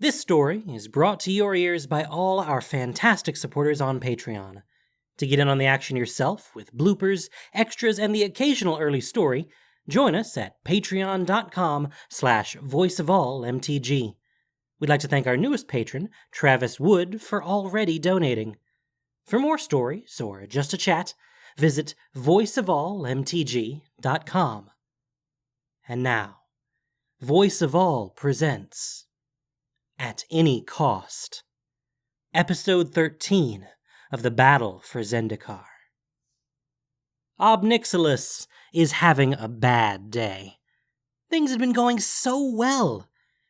This story is brought to your ears by all our fantastic supporters on Patreon. To get in on the action yourself with bloopers, extras, and the occasional early story, join us at patreon.com/voiceofallmtg. We'd like to thank our newest patron, Travis Wood, for already donating. For more stories or just a chat, visit voiceofallmtg.com. And now, Voice of All presents At Any Cost, Episode 13 of the Battle for Zendikar. Nixilis is having a bad day. Things had been going so well.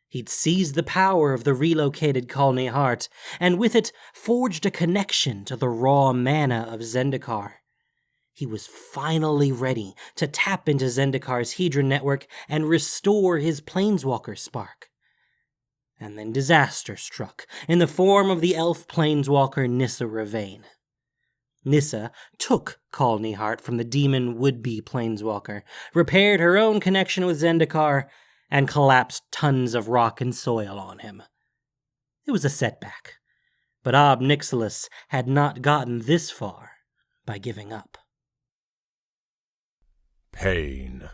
He'd seized the power of the relocated Colony Heart, and with it forged a connection to the raw mana of Zendikar. He was finally ready to tap into Zendikar's Hedron network and restore his Planeswalker spark. And then disaster struck in the form of the elf Planeswalker Nissa Ravain. Nissa took Colony Heart from the demon would-be Planeswalker, repaired her own connection with Zendikar, and collapsed tons of rock and soil on him. It was a setback, but Nixilis had not gotten this far by giving up. Pain.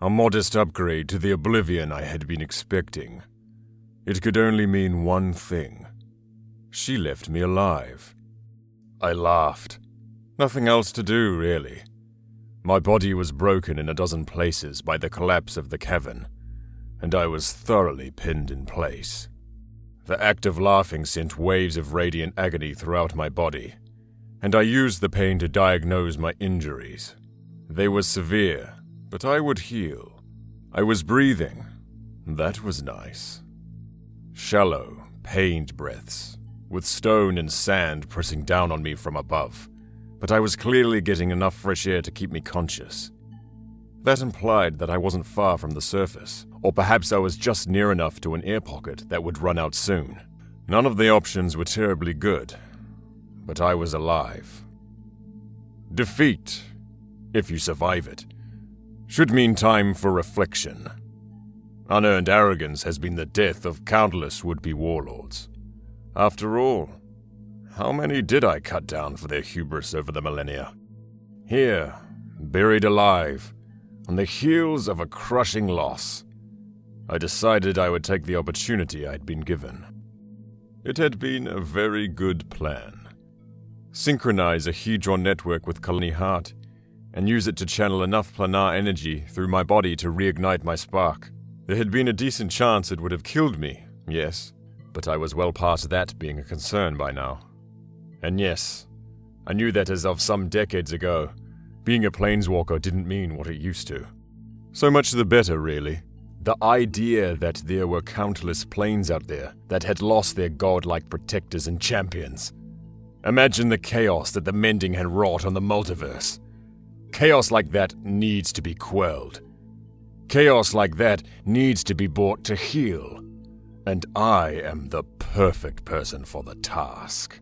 A modest upgrade to the oblivion I had been expecting. It could only mean one thing. She left me alive. I laughed. Nothing else to do, really. My body was broken in a dozen places by the collapse of the cavern, and I was thoroughly pinned in place. The act of laughing sent waves of radiant agony throughout my body, and I used the pain to diagnose my injuries. They were severe, but I would heal. I was breathing. That was nice. Shallow, pained breaths, with stone and sand pressing down on me from above, but I was clearly getting enough fresh air to keep me conscious. That implied that I wasn't far from the surface, or perhaps I was just near enough to an air pocket that would run out soon. None of the options were terribly good, but I was alive. Defeat, if you survive it, should mean time for reflection. Unearned arrogance has been the death of countless would-be warlords. After all, how many did I cut down for their hubris over the millennia? Here, buried alive, on the heels of a crushing loss, I decided I would take the opportunity I'd been given. It had been a very good plan. Synchronize a Hedron network with Colony Heart, and use it to channel enough planar energy through my body to reignite my spark. There had been a decent chance it would have killed me, yes, but I was well past that being a concern by now. And yes, I knew that as of some decades ago, being a planeswalker didn't mean what it used to. So much the better, really. The idea that there were countless planes out there that had lost their godlike protectors and champions. Imagine the chaos that the mending had wrought on the multiverse. Chaos like that needs to be quelled. Chaos like that needs to be brought to heel. And I am the perfect person for the task.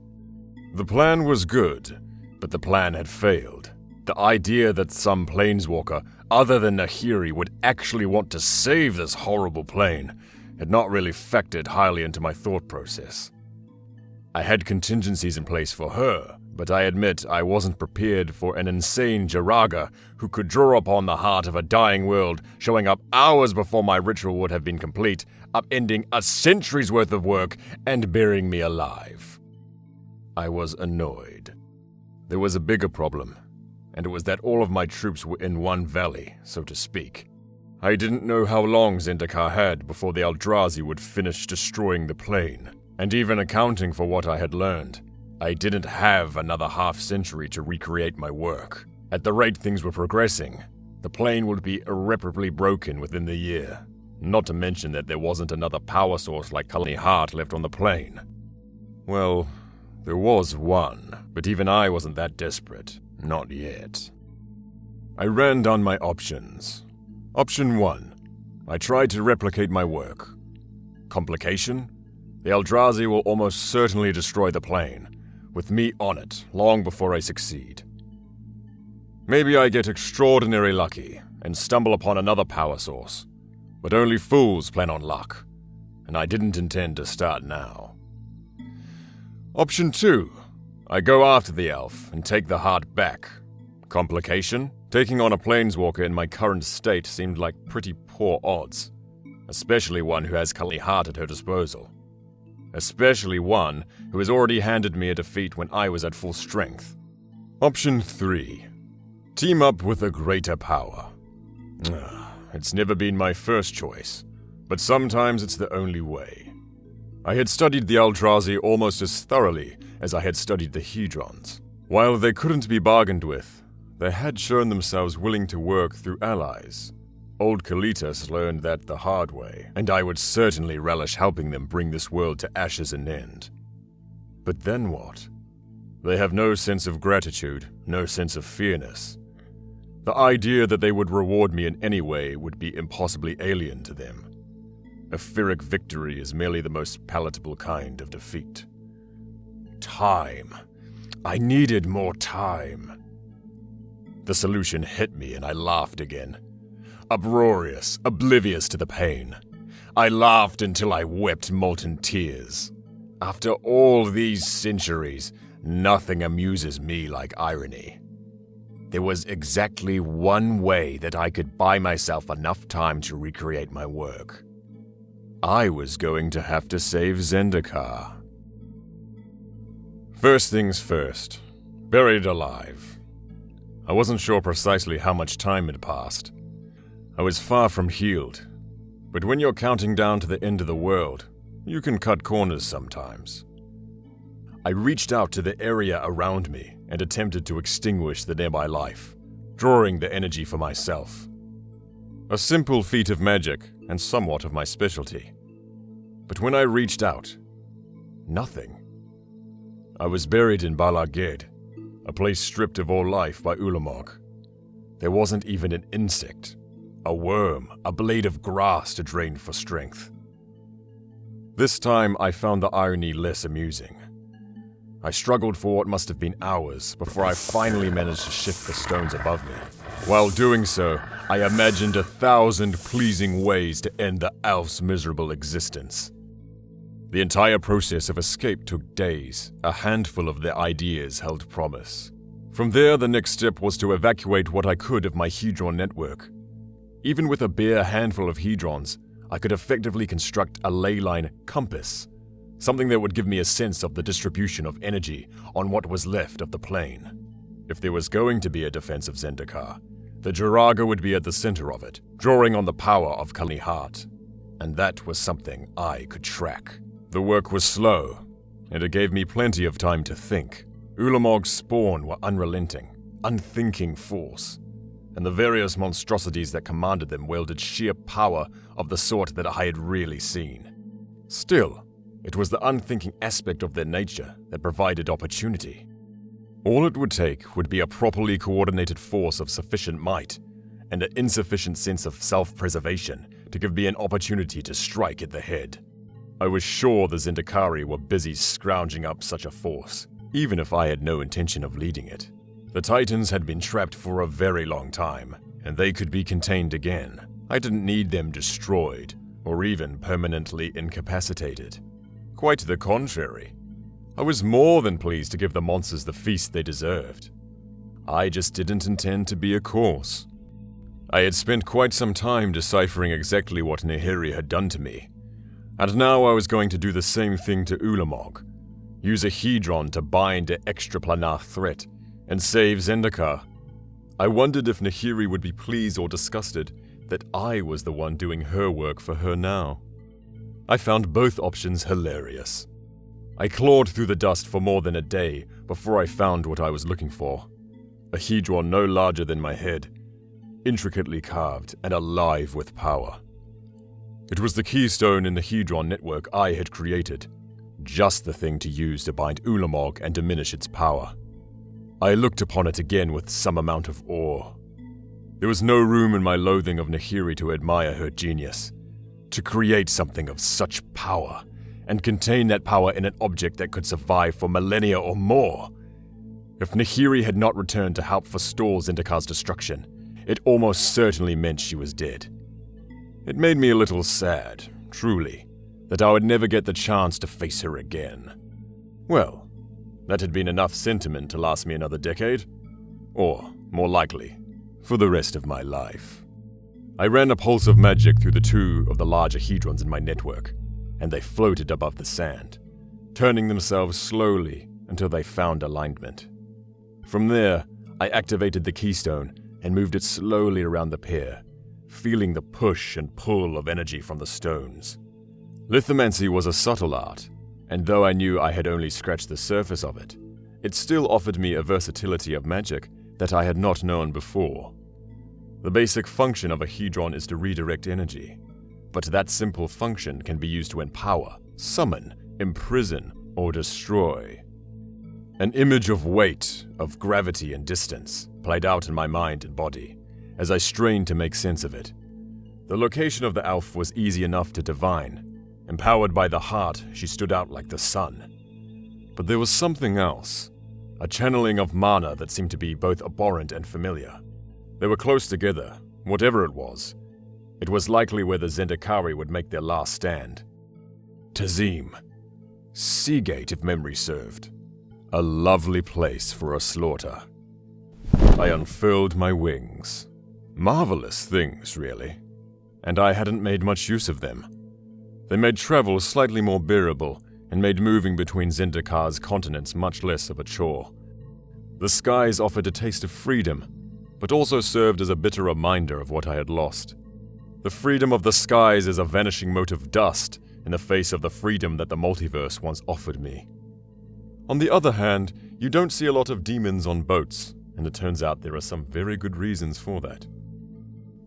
The plan was good, but the plan had failed. The idea that some planeswalker other than Nahiri would actually want to save this horrible plane had not really factored highly into my thought process. I had contingencies in place for her, but I admit I wasn't prepared for an insane Jiraga who could draw upon the heart of a dying world, showing up hours before my ritual would have been complete, upending a century's worth of work, and burying me alive. I was annoyed. There was a bigger problem, and it was that all of my troops were in one valley, so to speak. I didn't know how long Zendikar had before the Eldrazi would finish destroying the plane, and even accounting for what I had learned, I didn't have another half-century to recreate my work. At the rate things were progressing, the plane would be irreparably broken within the year, not to mention that there wasn't another power source like Colony Heart left on the plane. Well, there was one, but even I wasn't that desperate. Not yet. I ran down my options. Option 1. I tried to replicate my work. Complication? The Eldrazi will almost certainly destroy the plane, with me on it long before I succeed. Maybe I get extraordinarily lucky and stumble upon another power source, but only fools plan on luck, and I didn't intend to start now. Option 2. I go after the elf and take the heart back. Complication? Taking on a planeswalker in my current state seemed like pretty poor odds, especially one who has Kali Heart at her disposal. Especially one who has already handed me a defeat when I was at full strength. Option 3. Team up with a greater power. It's never been my first choice, but sometimes it's the only way. I had studied the Eldrazi almost as thoroughly as I had studied the Hedrons. While they couldn't be bargained with, they had shown themselves willing to work through allies. Old Kalitas learned that the hard way, and I would certainly relish helping them bring this world to ashes and end. But then what? They have no sense of gratitude, no sense of fairness. The idea that they would reward me in any way would be impossibly alien to them. A Pyrrhic victory is merely the most palatable kind of defeat. Time. I needed more time. The solution hit me and I laughed again. Uproarious, oblivious to the pain. I laughed until I wept molten tears. After all these centuries, nothing amuses me like irony. There was exactly one way that I could buy myself enough time to recreate my work. I was going to have to save Zendikar. First things first, buried alive. I wasn't sure precisely how much time had passed. I was far from healed, but when you're counting down to the end of the world, you can cut corners sometimes. I reached out to the area around me and attempted to extinguish the nearby life, drawing the energy for myself. A simple feat of magic and somewhat of my specialty. But when I reached out, nothing. I was buried in Balaged, a place stripped of all life by Ulamog. There wasn't even an insect, a worm, a blade of grass to drain for strength. This time I found the irony less amusing. I struggled for what must have been hours before I finally managed to shift the stones above me. While doing so, I imagined 1,000 pleasing ways to end the elf's miserable existence. The entire process of escape took days. A handful of the ideas held promise. From there, the next step was to evacuate what I could of my Hedron network. Even with a bare handful of Hedrons, I could effectively construct a ley line compass, something that would give me a sense of the distribution of energy on what was left of the plane. If there was going to be a defense of Zendikar, the Jiraga would be at the center of it, drawing on the power of Kali Heart. And that was something I could track. The work was slow, and it gave me plenty of time to think. Ulamog's spawn were unrelenting, unthinking force, and the various monstrosities that commanded them wielded sheer power of the sort that I had rarely seen. Still, it was the unthinking aspect of their nature that provided opportunity. All it would take would be a properly coordinated force of sufficient might, and an insufficient sense of self-preservation to give me an opportunity to strike at the head. I was sure the Zendikari were busy scrounging up such a force, even if I had no intention of leading it. The Titans had been trapped for a very long time, and they could be contained again. I didn't need them destroyed, or even permanently incapacitated. Quite the contrary. I was more than pleased to give the monsters the feast they deserved. I just didn't intend to be a corpse. I had spent quite some time deciphering exactly what Nahiri had done to me, and now I was going to do the same thing to Ulamog, use a Hedron to bind an extraplanar threat, and save Zendikar. I wondered if Nahiri would be pleased or disgusted that I was the one doing her work for her now. I found both options hilarious. I clawed through the dust for more than a day before I found what I was looking for. A Hedron no larger than my head, intricately carved and alive with power. It was the keystone in the Hedron network I had created, just the thing to use to bind Ulamog and diminish its power. I looked upon it again with some amount of awe. There was no room in my loathing of Nahiri to admire her genius. To create something of such power, and contain that power in an object that could survive for millennia or more. If Nahiri had not returned to help forestall Zendikar's destruction, it almost certainly meant she was dead. It made me a little sad, truly, that I would never get the chance to face her again. Well, that had been enough sentiment to last me another decade, or, more likely, for the rest of my life. I ran a pulse of magic through the two of the larger hedrons in my network, and they floated above the sand, turning themselves slowly until they found alignment. From there, I activated the keystone and moved it slowly around the pier, feeling the push and pull of energy from the stones. Lithomancy was a subtle art, and though I knew I had only scratched the surface of it, it still offered me a versatility of magic that I had not known before. The basic function of a hedron is to redirect energy, but that simple function can be used to empower, summon, imprison, or destroy. An image of weight, of gravity and distance, played out in my mind and body as I strained to make sense of it. The location of the elf was easy enough to divine. Empowered by the heart, she stood out like the sun. But there was something else, a channeling of mana that seemed to be both abhorrent and familiar. They were close together, whatever it was. It was likely where the Zendikari would make their last stand. Tazim. Seagate, if memory served. A lovely place for a slaughter. I unfurled my wings. Marvelous things, really. And I hadn't made much use of them. They made travel slightly more bearable and made moving between Zendikar's continents much less of a chore. The skies offered a taste of freedom, but also served as a bitter reminder of what I had lost. The freedom of the skies is a vanishing mote of dust in the face of the freedom that the multiverse once offered me. On the other hand, you don't see a lot of demons on boats, and it turns out there are some very good reasons for that.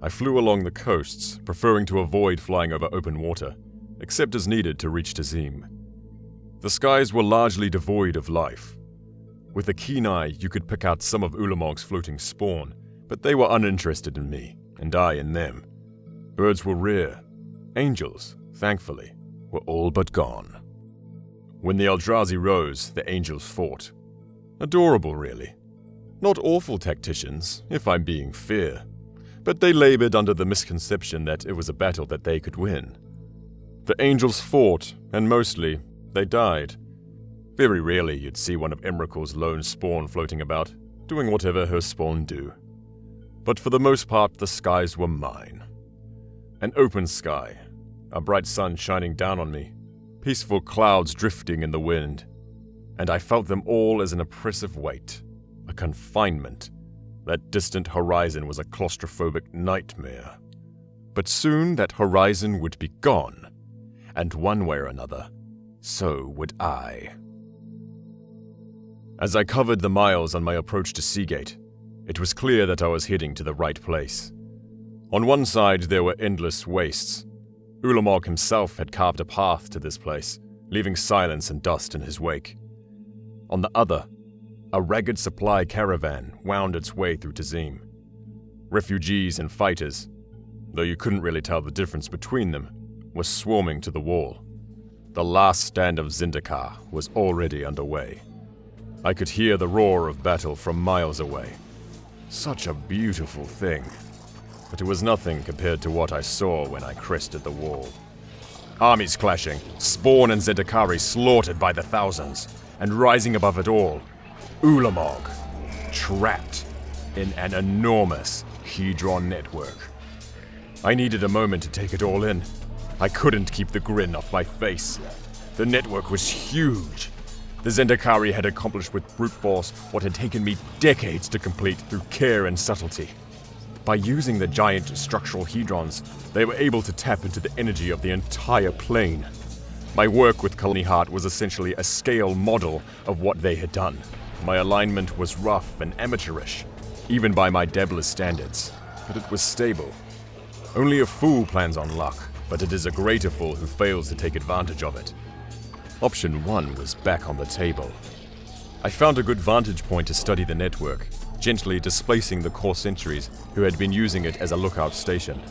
I flew along the coasts, preferring to avoid flying over open water, except as needed to reach Tazim. The skies were largely devoid of life. With a keen eye, you could pick out some of Ulamog's floating spawn, but they were uninterested in me, and I in them. Birds were rare. Angels, thankfully, were all but gone. When the Eldrazi rose, the angels fought. Adorable, really. Not awful tacticians, if I'm being fair, but they labored under the misconception that it was a battle that they could win. The angels fought, and mostly, they died. Very rarely you'd see one of Emrakul's lone spawn floating about, doing whatever her spawn do. But for the most part, the skies were mine. An open sky, a bright sun shining down on me, peaceful clouds drifting in the wind, and I felt them all as an oppressive weight, a confinement. That distant horizon was a claustrophobic nightmare. But soon that horizon would be gone, and one way or another, so would I. As I covered the miles on my approach to Seagate, it was clear that I was heading to the right place. On one side there were endless wastes. Ulamog himself had carved a path to this place, leaving silence and dust in his wake. On the other, a ragged supply caravan wound its way through Tazim. Refugees and fighters, though you couldn't really tell the difference between them, were swarming to the wall. The last stand of Zendikar was already underway. I could hear the roar of battle from miles away. Such a beautiful thing. But it was nothing compared to what I saw when I crested the wall. Armies clashing, spawn and Zendikari slaughtered by the thousands, and rising above it all, Ulamog, trapped in an enormous hedron network. I needed a moment to take it all in. I couldn't keep the grin off my face. The network was huge. The Zendikari had accomplished with brute force what had taken me decades to complete through care and subtlety. By using the giant structural hedrons, they were able to tap into the energy of the entire plane. My work with Colony Heart was essentially a scale model of what they had done. My alignment was rough and amateurish, even by my Dabbler's standards, but it was stable. Only a fool plans on luck, but it is a greater fool who fails to take advantage of it. Option 1 was back on the table. I found a good vantage point to study the network, gently displacing the core sentries who had been using it as a lookout station.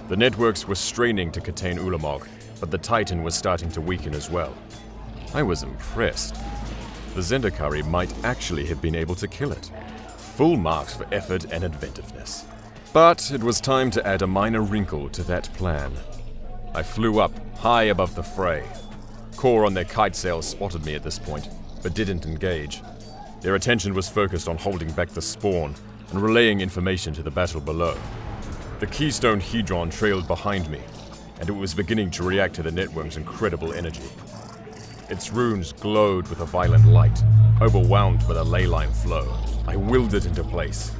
The networks were straining to contain Ulamog, but the Titan was starting to weaken as well. I was impressed. The Zendikari might actually have been able to kill it. Full marks for effort and inventiveness. But it was time to add a minor wrinkle to that plan. I flew up, high above the fray. Core on their kite sails spotted me at this point, but didn't engage. Their attention was focused on holding back the spawn and relaying information to the battle below. The keystone hedron trailed behind me, and it was beginning to react to the network's incredible energy. Its runes glowed with a violent light, overwhelmed by the ley line flow. I willed it into place,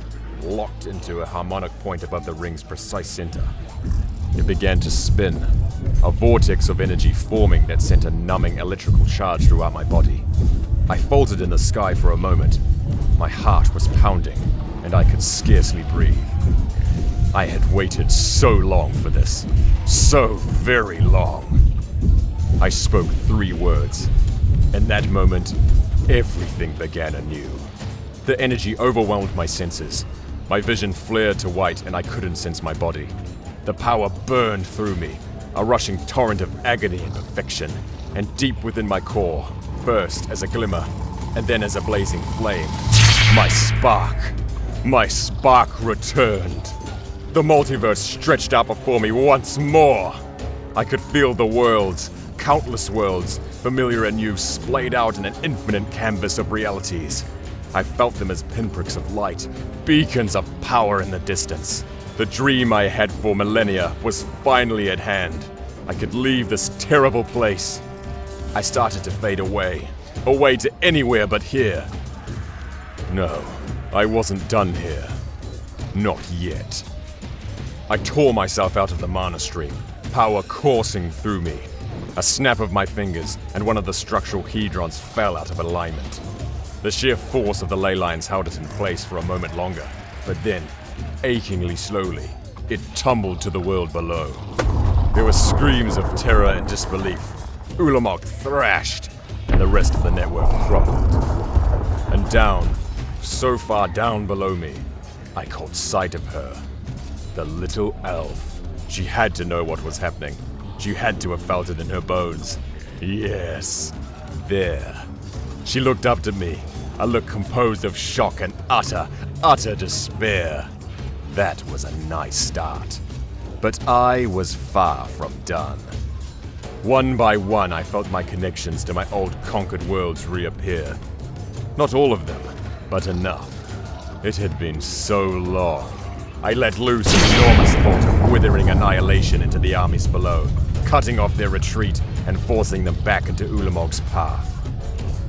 locked into a harmonic point above the ring's precise center. It began to spin, a vortex of energy forming that sent a numbing electrical charge throughout my body. I faltered in the sky for a moment. My heart was pounding, and I could scarcely breathe. I had waited so long for this. So very long. I spoke 3 words. In that moment, everything began anew. The energy overwhelmed my senses. My vision flared to white, and I couldn't sense my body. The power burned through me, a rushing torrent of agony and perfection, and deep within my core, first as a glimmer, and then as a blazing flame, my spark returned. The multiverse stretched out before me once more. I could feel the worlds, countless worlds, familiar and new, splayed out in an infinite canvas of realities. I felt them as pinpricks of light, beacons of power in the distance. The dream I had for millennia was finally at hand. I could leave this terrible place. I started to fade away to anywhere but here. No, I wasn't done here. Not yet. I tore myself out of the mana stream, power coursing through me. A snap of my fingers, and one of the structural hedrons fell out of alignment. The sheer force of the ley lines held it in place for a moment longer, but then, achingly slowly, it tumbled to the world below. There were screams of terror and disbelief. Ulamog thrashed, and the rest of the network crumbled. And down, so far down below me, I caught sight of her. The little elf. She had to know what was happening. She had to have felt it in her bones. Yes, there. She looked up to me, a look composed of shock and utter despair. That was a nice start. But I was far from done. One by one, I felt my connections to my old conquered worlds reappear. Not all of them, but enough. It had been so long. I let loose an enormous bolt of withering annihilation into the armies below, cutting off their retreat and forcing them back into Ulamog's path.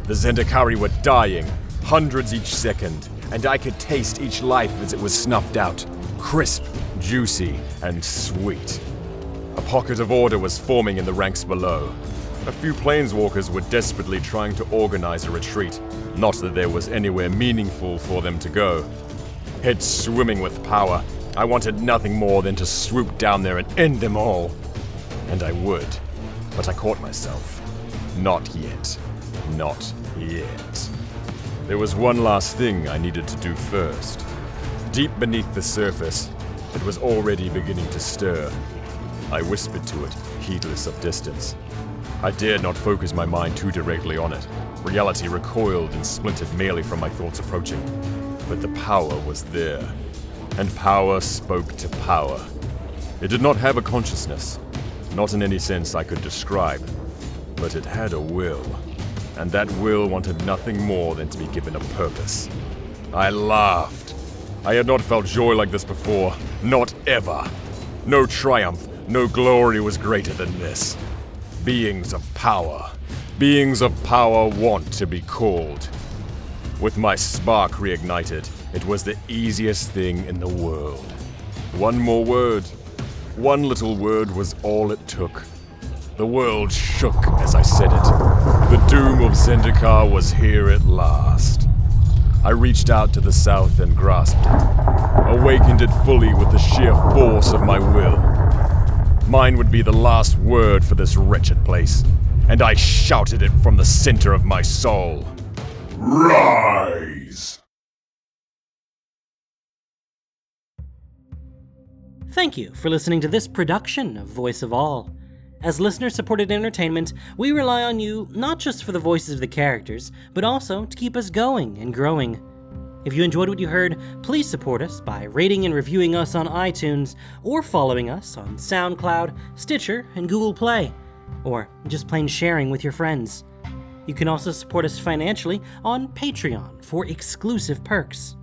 The Zendikari were dying, hundreds each second, and I could taste each life as it was snuffed out, crisp, juicy, and sweet. A pocket of order was forming in the ranks below. A few planeswalkers were desperately trying to organize a retreat, not that there was anywhere meaningful for them to go. Head swimming with power, I wanted nothing more than to swoop down there and end them all. And I would, but I caught myself. Not yet. Not yet. There was one last thing I needed to do first. Deep beneath the surface, it was already beginning to stir. I whispered to it, heedless of distance. I dared not focus my mind too directly on it. Reality recoiled and splintered merely from my thoughts approaching. But the power was there, and power spoke to power. It did not have a consciousness, not in any sense I could describe, but it had a will, and that will wanted nothing more than to be given a purpose. I laughed. I had not felt joy like this before, not ever. No triumph, no glory was greater than this. Beings of power want to be called. With my spark reignited, it was the easiest thing in the world. One more word. One little word was all it took. The world shook as I said it. The doom of Zendikar was here at last. I reached out to the south and grasped it, awakened it fully with the sheer force of my will. Mine would be the last word for this wretched place, and I shouted it from the center of my soul. Rise! Thank you for listening to this production of Voice of All. As listener-supported entertainment, we rely on you not just for the voices of the characters, but also to keep us going and growing. If you enjoyed what you heard, please support us by rating and reviewing us on iTunes, or following us on SoundCloud, Stitcher, and Google Play. or just plain sharing with your friends. You can also support us financially on Patreon for exclusive perks.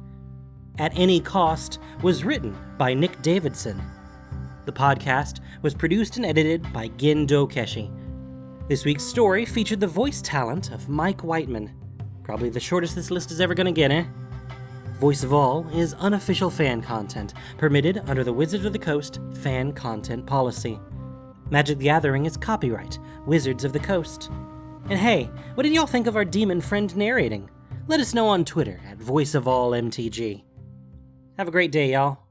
At Any Cost was written by Nick Davidson. The podcast was produced and edited by Gin Doukeshi. This week's story featured the voice talent of Mike Whiteman. Probably the shortest this list is ever gonna get, eh? Voice of All is unofficial fan content, permitted under the Wizards of the Coast fan content policy. Magic the Gathering is copyright Wizards of the Coast. And hey, what did y'all think of our demon friend narrating? Let us know on Twitter at VoiceOfAllMTG. Have a great day, y'all.